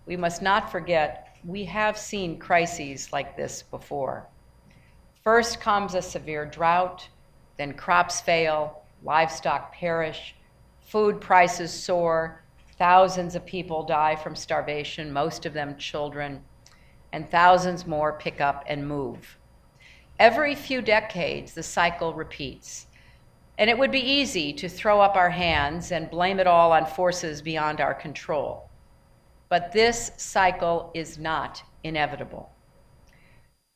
we must not forget we have seen crises like this before. First comes a severe drought, then crops fail, livestock perish, food prices soar, thousands of people die from starvation, most of them children, and thousands more pick up and move. Every few decades, the cycle repeats. And it would be easy to throw up our hands and blame it all on forces beyond our control. But this cycle is not inevitable.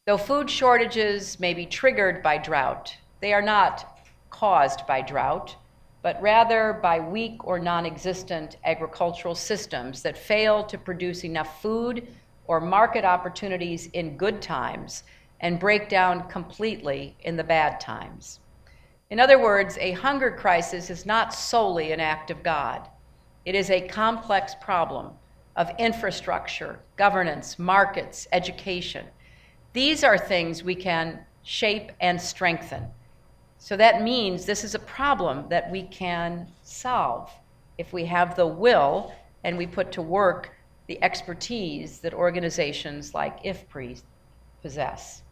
Though food shortages may be triggered by drought, they are not caused by drought, but rather by weak or non-existent agricultural systems that fail to produce enough food or market opportunities in good times and break down completely in the bad times. In other words, a hunger crisis is not solely an act of God. It is a complex problem of infrastructure, governance, markets, education. These are things we can shape and strengthen. So that means this is a problem that we can solve if we have the will and we put to work the expertise that organizations like IFPRI possess.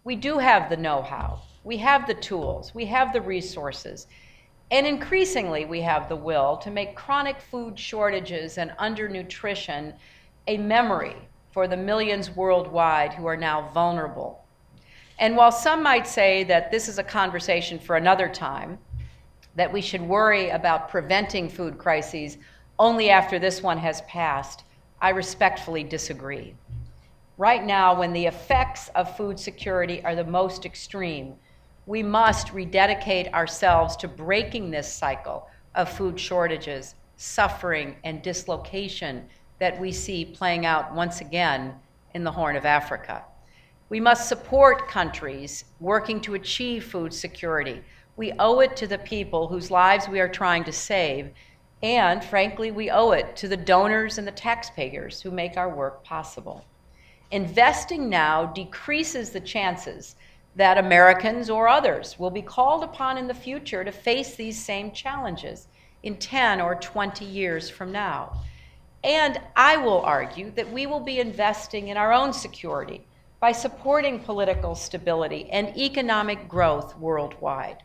We do have the know-how, we have the tools, we have the resources, and increasingly we have the will to make chronic food shortages and undernutrition a memory for the millions worldwide who are now vulnerable. And while some might say that this is a conversation for another time, that we should worry about preventing food crises only after this one has passed, I respectfully disagree. Right now, when the effects of food security are the most extreme, we must rededicate ourselves to breaking this cycle of food shortages, suffering, and dislocation that we see playing out once again in the Horn of Africa. We must support countries working to achieve food security. We owe it to the people whose lives we are trying to save, and frankly, we owe it to the donors and the taxpayers who make our work possible. Investing now decreases the chances that Americans or others will be called upon in the future to face these same challenges in 10 or 20 years from now. And I will argue that we will be investing in our own security by supporting political stability and economic growth worldwide.